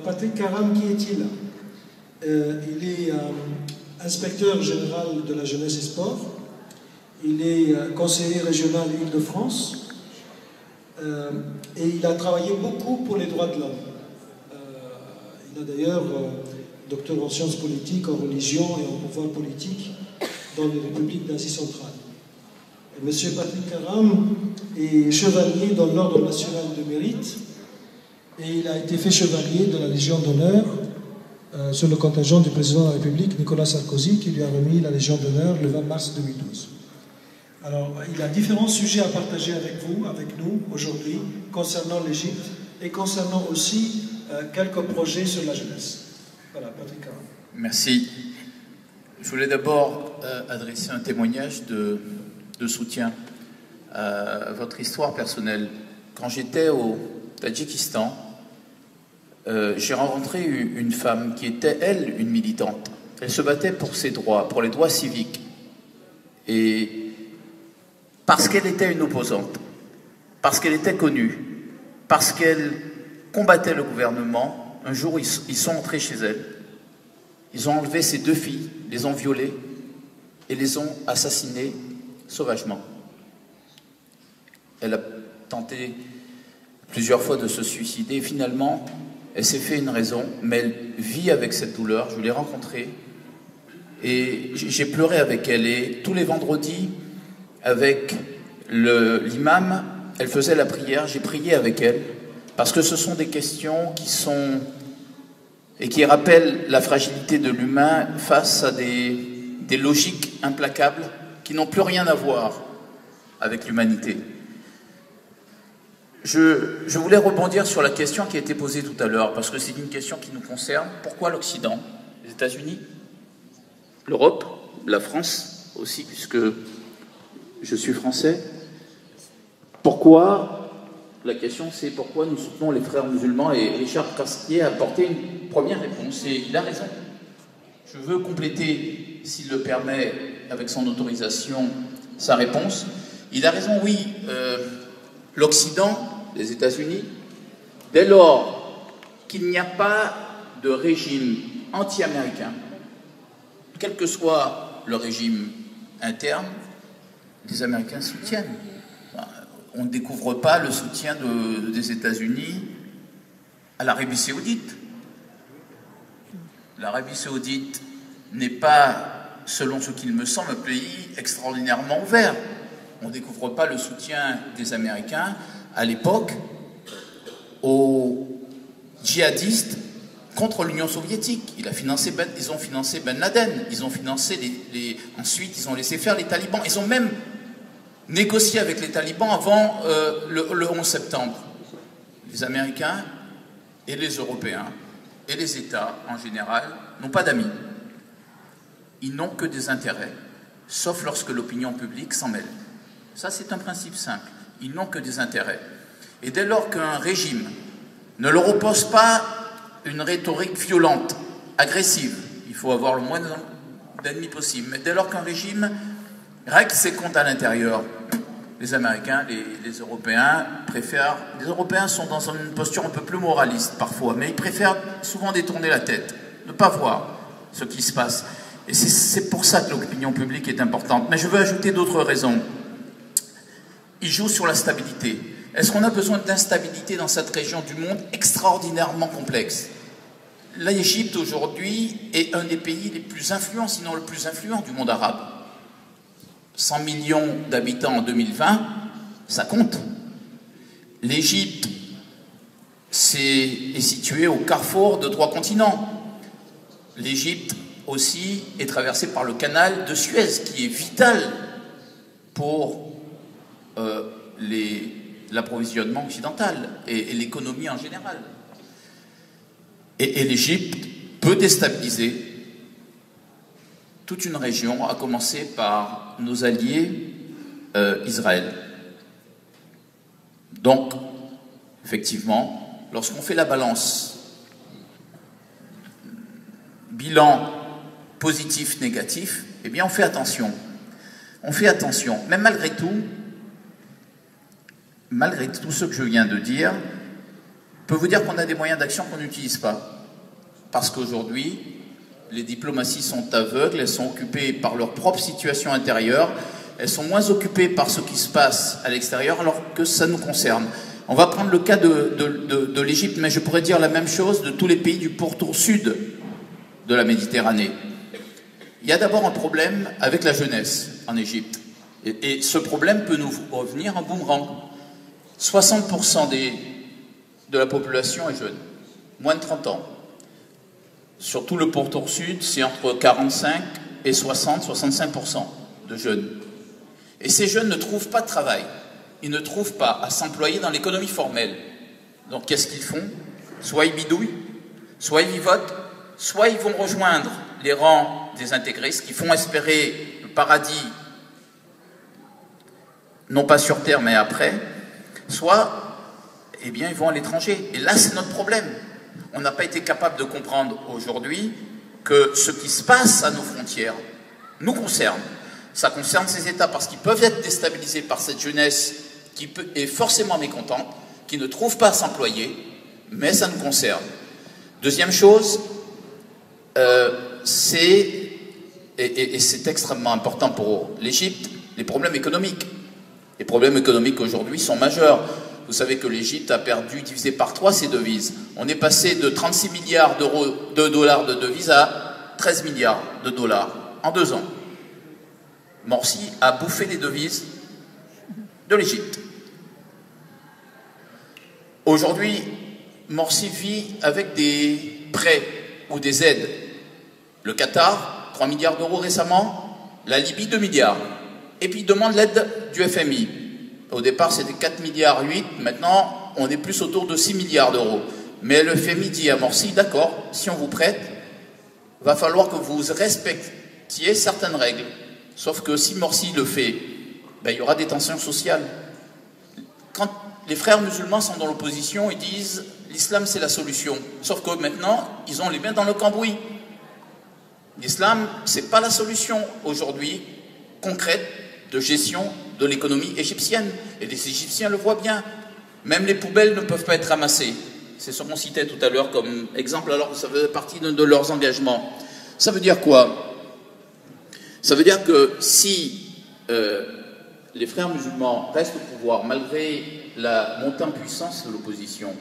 Patrick Karam, qui est-il? Il est inspecteur général de la jeunesse et sport. Il est conseiller régional Île-de-France. Et il a travaillé beaucoup pour les droits de l'homme. Il a d'ailleurs docteur en sciences politiques, en religion et en pouvoir politique dans les républiques d'Asie centrale. M. Patrick Karam est chevalier dans l'Ordre national de mérite et il a été fait chevalier de la Légion d'honneur sur le contingent du président de la République, Nicolas Sarkozy, qui lui a remis la Légion d'honneur le 20 mars 2012. Alors, il a différents sujets à partager avec vous, avec nous, aujourd'hui, concernant l'Égypte et concernant aussi quelques projets sur la jeunesse. Voilà, Patrick Karam. Merci. Je voulais d'abord adresser un témoignage de soutien à votre histoire personnelle. Quand j'étais au Tadjikistan, j'ai rencontré une femme qui était, elle, une militante. Elle se battait pour ses droits, pour les droits civiques. Et parce qu'elle était une opposante, parce qu'elle était connue, parce qu'elle combattait le gouvernement, un jour, ils sont entrés chez elle. Ils ont enlevé ses 2 filles, les ont violées et les ont assassinées sauvagement. Elle a tenté plusieurs fois de se suicider. Et finalement, elle s'est fait une raison, mais elle vit avec cette douleur. Je l'ai rencontrée et j'ai pleuré avec elle. Et tous les vendredis, avec l'imam, elle faisait la prière. J'ai prié avec elle parce que ce sont des questions qui rappellent la fragilité de l'humain face à des logiques implacables qui n'ont plus rien à voir avec l'humanité. Je voulais rebondir sur la question qui a été posée tout à l'heure, parce que c'est une question qui nous concerne. Pourquoi l'Occident? Les États-Unis? L'Europe? La France aussi, puisque je suis français? Pourquoi? La question, c'est pourquoi nous soutenons les frères musulmans, et Richard Castier a apporté une première réponse, et il a raison. Je veux compléter, s'il le permet, avec son autorisation, sa réponse. Il a raison, oui, l'Occident, les États-Unis, dès lors qu'il n'y a pas de régime anti-américain, quel que soit le régime interne, les Américains soutiennent. On ne découvre pas le soutien des États-Unis à l'Arabie saoudite. L'Arabie saoudite n'est pas, selon ce qu'il me semble, un pays extraordinairement ouvert. On ne découvre pas le soutien des Américains à l'époque aux djihadistes contre l'Union soviétique. Ils ont financé Ben Laden, ils ont financé ensuite ils ont laissé faire les talibans. Ils ont même négocié avec les talibans avant le 11 septembre. Les Américains et les Européens et les États en général n'ont pas d'amis. Ils n'ont que des intérêts, sauf lorsque l'opinion publique s'en mêle. Ça, c'est un principe simple. Ils n'ont que des intérêts. Et dès lors qu'un régime ne leur oppose pas une rhétorique violente, agressive, il faut avoir le moins d'ennemis possible, mais dès lors qu'un régime règle ses comptes à l'intérieur, les Américains, les Européens préfèrent... Les Européens sont dans une posture un peu plus moraliste parfois, mais ils préfèrent souvent détourner la tête, ne pas voir ce qui se passe. Et c'est pour ça que l'opinion publique est importante. Mais je veux ajouter d'autres raisons. Ils jouent sur la stabilité. Est-ce qu'on a besoin d'instabilité dans cette région du monde extraordinairement complexe? L'Égypte aujourd'hui est un des pays les plus influents, sinon le plus influent du monde arabe. 100 millions d'habitants en 2020, ça compte. L'Égypte est située au carrefour de 3 continents. L'Égypte aussi est traversée par le canal de Suez, qui est vital pour l'approvisionnement occidental et l'économie en général. Et l'Égypte peut déstabiliser toute une région, à commencer par nos alliés Israël. Donc, effectivement, lorsqu'on fait la balance bilan positif-négatif, eh bien on fait attention. On fait attention. Mais malgré tout ce que je viens de dire, je peux vous dire qu'on a des moyens d'action qu'on n'utilise pas. parce qu'aujourd'hui, les diplomaties sont aveugles, elles sont occupées par leur propre situation intérieure, elles sont moins occupées par ce qui se passe à l'extérieur alors que ça nous concerne. On va prendre le cas de l'Égypte, mais je pourrais dire la même chose de tous les pays du pourtour sud de la Méditerranée. Il y a d'abord un problème avec la jeunesse en Égypte. Et ce problème peut nous revenir en boomerang. 60% de la population est jeune, moins de 30 ans. Sur tout le pourtour sud, c'est entre 45 et 60-65% de jeunes. Et ces jeunes ne trouvent pas de travail. Ils ne trouvent pas à s'employer dans l'économie formelle. Donc qu'est-ce qu'ils font? Soit ils bidouillent, soit ils vivotent, soit ils vont rejoindre les rangs des intégristes qui font espérer le paradis, non pas sur terre mais après, soit eh bien, ils vont à l'étranger. Et là, c'est notre problème. On n'a pas été capable de comprendre aujourd'hui que ce qui se passe à nos frontières nous concerne. Ça concerne ces États parce qu'ils peuvent être déstabilisés par cette jeunesse qui est forcément mécontente, qui ne trouve pas à s'employer, mais ça nous concerne. Deuxième chose, c'est, et c'est extrêmement important pour l'Égypte, les problèmes économiques. Les problèmes économiques aujourd'hui sont majeurs. Vous savez que l'Égypte a perdu, divisé par 3, ses devises. On est passé de 36 milliards de dollars de devises à 13 milliards de dollars en 2 ans. Morsi a bouffé les devises de l'Égypte. Aujourd'hui, Morsi vit avec des prêts ou des aides. Le Qatar, 3 milliards d'euros récemment, la Libye, 2 milliards. Et puis il demande l'aide du FMI. Au départ, c'était 4 milliards 8, maintenant on est plus autour de 6 milliards d'euros. Mais le FMI dit à Morsi, d'accord, si on vous prête, va falloir que vous respectiez certaines règles. Sauf que si Morsi le fait, ben, il y aura des tensions sociales. Quand les frères musulmans sont dans l'opposition, ils disent l'islam c'est la solution. Sauf que maintenant, ils ont les mains dans le cambouis. L'islam, c'est pas la solution aujourd'hui concrète de gestion de l'économie égyptienne. Et les Égyptiens le voient bien. Même les poubelles ne peuvent pas être ramassées. C'est ce qu'on citait tout à l'heure comme exemple, alors que ça faisait partie de leurs engagements. Ça veut dire quoi? Ça veut dire que si les frères musulmans restent au pouvoir, malgré la montée en puissance de l'opposition,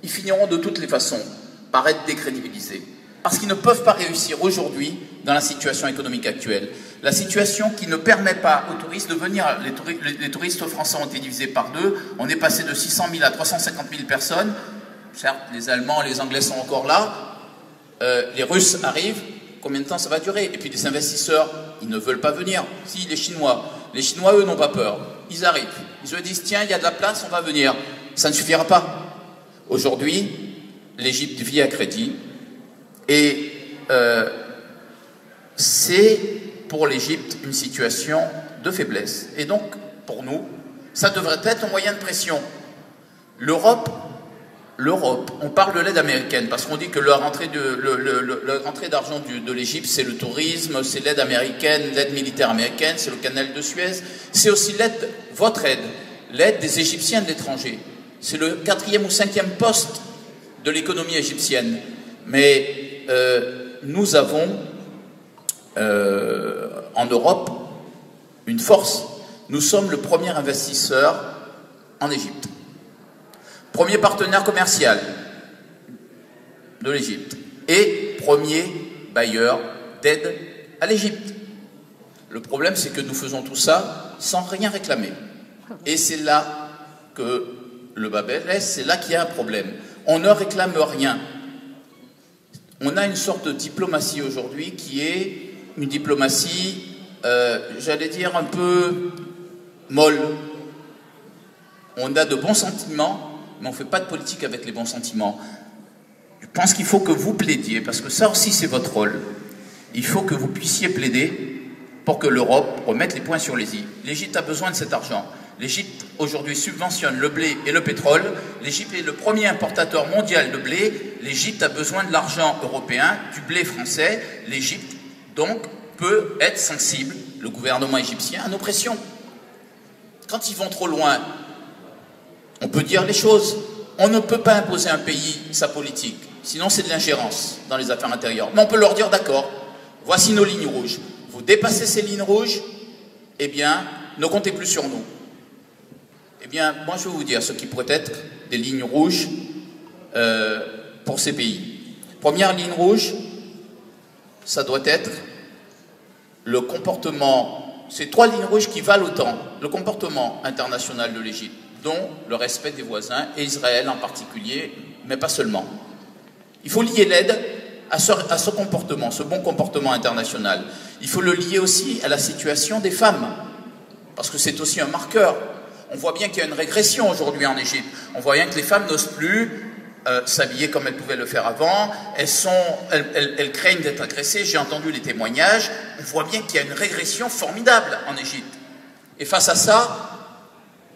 ils finiront de toutes les façons par être décrédibilisés. Parce qu'ils ne peuvent pas réussir aujourd'hui dans la situation économique actuelle. La situation qui ne permet pas aux touristes de venir. Les touristes français ont été divisés par 2. On est passé de 600 000 à 350 000 personnes. Certes, les Allemands et les Anglais sont encore là. Les Russes arrivent. Combien de temps ça va durer? Et puis les investisseurs, ils ne veulent pas venir. Si, les Chinois, eux, n'ont pas peur. Ils arrivent. Ils se disent, tiens, il y a de la place, on va venir. Ça ne suffira pas. Aujourd'hui, l'Égypte vit à crédit. Et c'est pour l'Égypte une situation de faiblesse. Et donc, pour nous, ça devrait être un moyen de pression. L'Europe, on parle de l'aide américaine, parce qu'on dit que la rentrée d'argent de l'Égypte, c'est le tourisme, c'est l'aide américaine, l'aide militaire américaine, c'est le canal de Suez. C'est aussi l'aide, votre aide, l'aide des Égyptiens de l'étranger. C'est le 4e ou 5e poste de l'économie égyptienne. Mais nous avons en Europe une force. Nous sommes le premier investisseur en Égypte. Premier partenaire commercial de l'Égypte. Et premier bailleur d'aide à l'Égypte. Le problème, c'est que nous faisons tout ça sans rien réclamer. Et c'est là que le bas blesse, c'est là qu'il y a un problème. On ne réclame rien. On a une sorte de diplomatie aujourd'hui qui est une diplomatie, j'allais dire, un peu molle. On a de bons sentiments, mais on ne fait pas de politique avec les bons sentiments. Je pense qu'il faut que vous plaidiez, parce que ça aussi c'est votre rôle. Il faut que vous puissiez plaider pour que l'Europe remette les points sur les i. L'Égypte a besoin de cet argent. L'Égypte aujourd'hui subventionne le blé et le pétrole. L'Égypte est le premier importateur mondial de blé. L'Égypte a besoin de l'argent européen, du blé français. L'Égypte, donc, peut être sensible, le gouvernement égyptien, à nos pressions. Quand ils vont trop loin, on peut dire les choses. On ne peut pas imposer à un pays sa politique. sinon c'est de l'ingérence dans les affaires intérieures. Mais on peut leur dire, d'accord, voici nos lignes rouges. Vous dépassez ces lignes rouges, eh bien, ne comptez plus sur nous. Eh bien, moi je vais vous dire ce qui pourrait être des lignes rouges pour ces pays. Première ligne rouge, ça doit être le comportement, ces 3 lignes rouges qui valent autant, le comportement international de l'Égypte, dont le respect des voisins, et Israël en particulier, mais pas seulement. Il faut lier l'aide à ce comportement, ce bon comportement international. Il faut le lier aussi à la situation des femmes, parce que c'est aussi un marqueur. On voit bien qu'il y a une régression aujourd'hui en Égypte. On voit bien que les femmes n'osent plus s'habiller comme elles pouvaient le faire avant. Elles craignent d'être agressées. J'ai entendu les témoignages. On voit bien qu'il y a une régression formidable en Égypte. Et face à ça,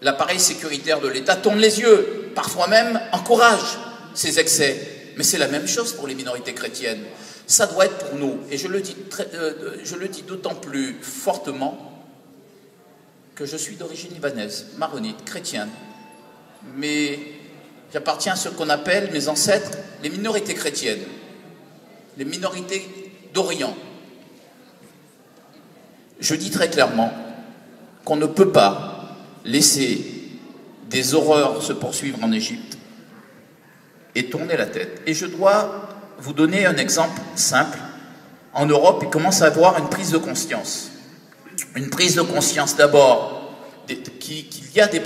l'appareil sécuritaire de l'État tourne les yeux, parfois même encourage ces excès. Mais c'est la même chose pour les minorités chrétiennes. Ça doit être pour nous, et je le dis d'autant plus fortement que je suis d'origine libanaise, maronite, chrétienne. Mais j'appartiens à ce qu'on appelle, mes ancêtres, les minorités chrétiennes, les minorités d'Orient. Je dis très clairement qu'on ne peut pas laisser des horreurs se poursuivre en Égypte et tourner la tête. Et je dois vous donner un exemple simple. En Europe, il commence à avoir une prise de conscience. Une prise de conscience d'abord qu'il y a des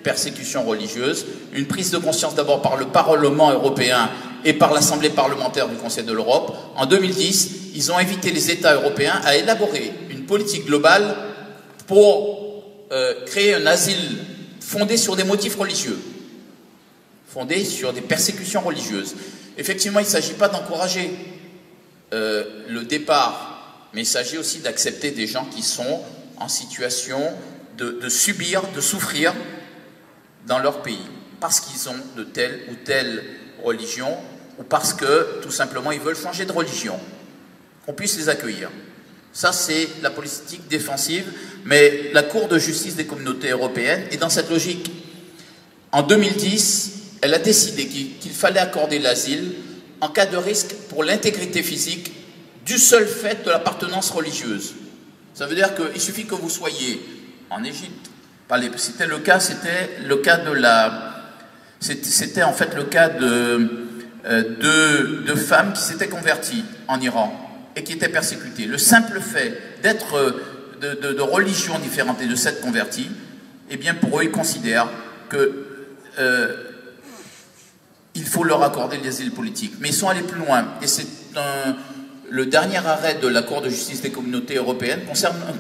persécutions religieuses, une prise de conscience d'abord par le Parlement européen et par l'Assemblée parlementaire du Conseil de l'Europe. En 2010, ils ont invité les États européens à élaborer une politique globale pour créer un asile fondé sur des motifs religieux, fondé sur des persécutions religieuses. Effectivement, il ne s'agit pas d'encourager le départ, mais il s'agit aussi d'accepter des gens qui sont en situation de subir, de souffrir dans leur pays, parce qu'ils ont de telle ou telle religion, ou parce que, tout simplement, ils veulent changer de religion. Qu'on puisse les accueillir. Ça, c'est la politique défensive, mais la Cour de justice des communautés européennes est dans cette logique. En 2010, elle a décidé qu'il fallait accorder l'asile en cas de risque pour l'intégrité physique du seul fait de l'appartenance religieuse. Ça veut dire qu'il suffit que vous soyez en Égypte. C'était le cas de la... C'était en fait le cas de femmes qui s'étaient converties en Iran et qui étaient persécutées. Le simple fait d'être de religion différente et de s'être convertis, eh bien pour eux, ils considèrent que il faut leur accorder l'asile politique. Mais ils sont allés plus loin. Et c'est le dernier arrêt de la Cour de justice des communautés européennes concerne un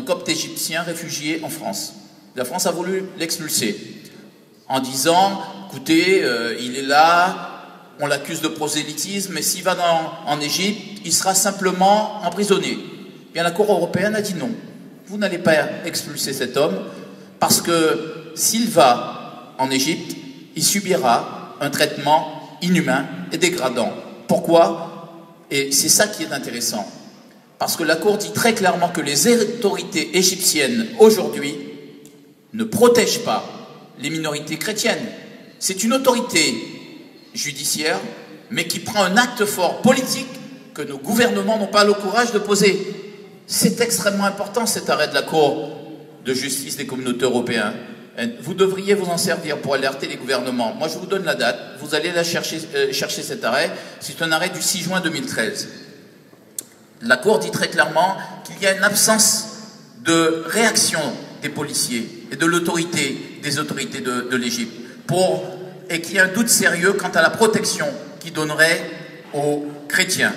copte égyptien réfugié en France. La France a voulu l'expulser en disant, écoutez, il est là, on l'accuse de prosélytisme, mais s'il va en Égypte, il sera simplement emprisonné. Bien, la Cour européenne a dit non. Vous n'allez pas expulser cet homme, parce que s'il va en Égypte, il subira un traitement inhumain et dégradant. Pourquoi? Et c'est ça qui est intéressant. Parce que la Cour dit très clairement que les autorités égyptiennes, aujourd'hui, ne protègent pas les minorités chrétiennes. C'est une autorité judiciaire, mais qui prend un acte fort politique que nos gouvernements n'ont pas le courage de poser. C'est extrêmement important, cet arrêt de la Cour de justice des communautés européennes. Vous devriez vous en servir pour alerter les gouvernements. Moi, je vous donne la date. Vous allez la chercher cet arrêt. C'est un arrêt du 6 juin 2013. La Cour dit très clairement qu'il y a une absence de réaction des policiers et de l'autorité, des autorités de l'Égypte, et qu'il y a un doute sérieux quant à la protection qu'ils donneraient aux chrétiens.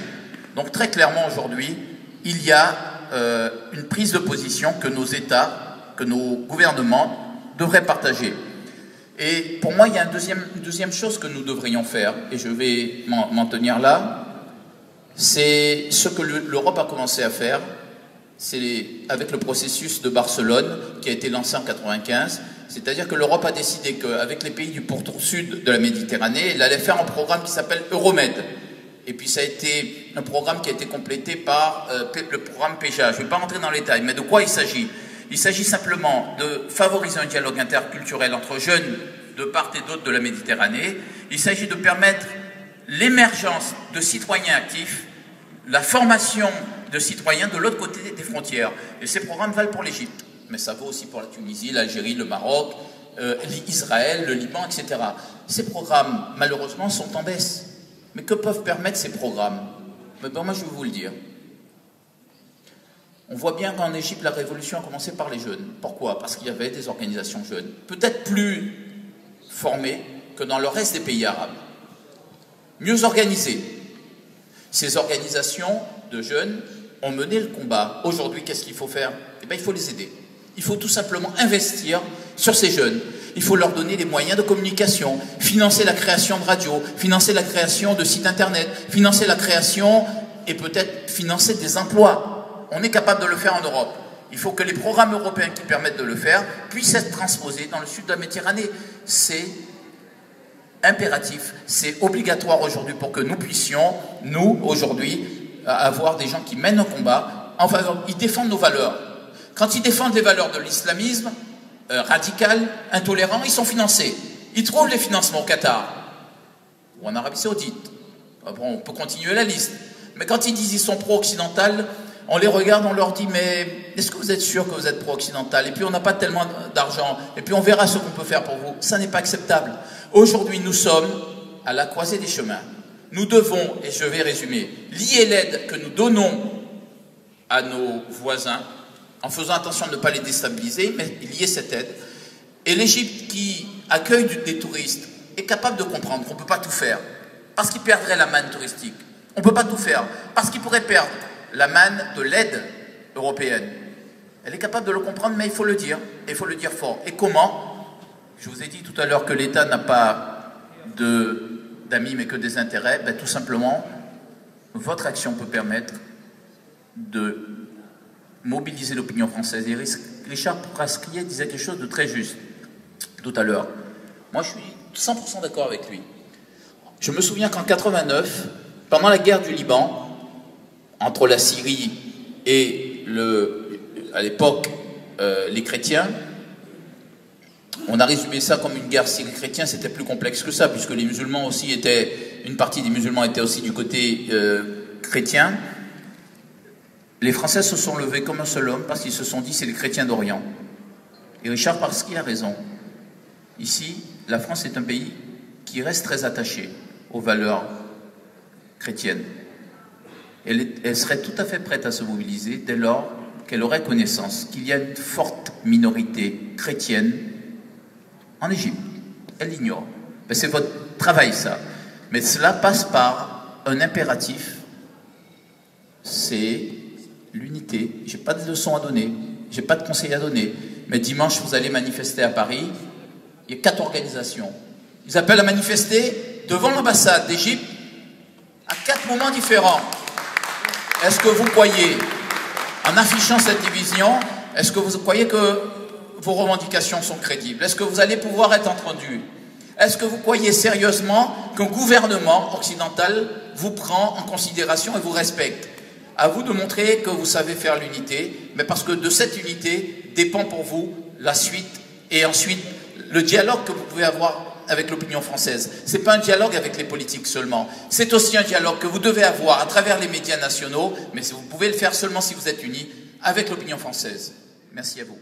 Donc très clairement aujourd'hui, il y a une prise de position que nos États, que nos gouvernements devraient partager. Et pour moi, il y a une deuxième chose que nous devrions faire, et je vais m'en tenir là, c'est ce que l'Europe a commencé à faire, c'est avec le processus de Barcelone qui a été lancé en 1995, c'est-à-dire que l'Europe a décidé qu'avec les pays du pourtour sud de la Méditerranée, elle allait faire un programme qui s'appelle Euromed. Et puis ça a été un programme qui a été complété par le programme PEJA. Je ne vais pas rentrer dans les détails, mais de quoi il s'agit? Il s'agit simplement de favoriser un dialogue interculturel entre jeunes de part et d'autre de la Méditerranée. Il s'agit de permettre l'émergence de citoyens actifs, la formation de citoyens de l'autre côté des frontières. Et ces programmes valent pour l'Égypte, mais ça vaut aussi pour la Tunisie, l'Algérie, le Maroc, Israël, le Liban, etc. Ces programmes, malheureusement, sont en baisse. Mais que peuvent permettre ces programmes? Moi, je vais vous le dire. On voit bien qu'en Égypte, la révolution a commencé par les jeunes. Pourquoi? Parce qu'il y avait des organisations jeunes, peut-être plus formées que dans le reste des pays arabes, mieux organisées. Ces organisations de jeunes ont mené le combat. Aujourd'hui, qu'est-ce qu'il faut faire? Eh bien, il faut les aider. Il faut tout simplement investir sur ces jeunes. Il faut leur donner les moyens de communication, financer la création de radios, financer la création de sites internet, financer la création et peut-être financer des emplois. On est capable de le faire en Europe. Il faut que les programmes européens qui permettent de le faire puissent être transposés dans le sud de la Méditerranée. C'est impératif, c'est obligatoire aujourd'hui pour que nous puissions, nous, aujourd'hui, avoir des gens qui mènent un combat en faveur, ils défendent nos valeurs. Quand ils défendent les valeurs de l'islamisme radical, intolérant, ils sont financés. Ils trouvent les financements au Qatar ou en Arabie Saoudite. Bon, on peut continuer la liste. Mais quand ils disent qu'ils sont pro-occidental, on les regarde, on leur dit mais est-ce que vous êtes sûr que vous êtes pro-occidental? Et puis on n'a pas tellement d'argent. Et puis on verra ce qu'on peut faire pour vous. Ça n'est pas acceptable. Aujourd'hui, nous sommes à la croisée des chemins. Nous devons, et je vais résumer, lier l'aide que nous donnons à nos voisins, en faisant attention de ne pas les déstabiliser, mais lier cette aide. Et l'Égypte, qui accueille des touristes, est capable de comprendre qu'on ne peut pas tout faire, parce qu'il perdrait la manne touristique. On ne peut pas tout faire, parce qu'il pourrait perdre la manne de l'aide européenne. Elle est capable de le comprendre, mais il faut le dire, et il faut le dire fort. Et comment? Je vous ai dit tout à l'heure que l'État n'a pas d'amis, mais que des intérêts. Ben, tout simplement, votre action peut permettre de mobiliser l'opinion française. Et Richard Prasquier disait quelque chose de très juste tout à l'heure. Moi, je suis 100% d'accord avec lui. Je me souviens qu'en 89, pendant la guerre du Liban, entre la Syrie et, à l'époque, les chrétiens, on a résumé ça comme une guerre syrie-chrétienne. C'était plus complexe que ça, puisque les musulmans aussi étaient, une partie des musulmans était aussi du côté chrétien. Les Français se sont levés comme un seul homme parce qu'ils se sont dit c'est les chrétiens d'Orient. Et Richard Prasquier a raison. Ici, la France est un pays qui reste très attaché aux valeurs chrétiennes. Elle serait tout à fait prête à se mobiliser dès lors qu'elle aurait connaissance qu'il y a une forte minorité chrétienne en Égypte. Elle l'ignore. C'est votre travail, ça. Mais cela passe par un impératif, c'est l'unité. Je n'ai pas de leçons à donner, je n'ai pas de conseils à donner. Mais dimanche, vous allez manifester à Paris. Il y a 4 organisations. Ils appellent à manifester devant l'ambassade d'Égypte à 4 moments différents. Est-ce que vous croyez, en affichant cette division, est-ce que vous croyez que vos revendications sont crédibles? Est-ce que vous allez pouvoir être entendus? Est-ce que vous croyez sérieusement qu'un gouvernement occidental vous prend en considération et vous respecte? À vous de montrer que vous savez faire l'unité, mais parce que de cette unité dépend pour vous la suite et ensuite le dialogue que vous pouvez avoir avec l'opinion française. Ce n'est pas un dialogue avec les politiques seulement, c'est aussi un dialogue que vous devez avoir à travers les médias nationaux, mais vous pouvez le faire seulement si vous êtes unis avec l'opinion française. Merci à vous.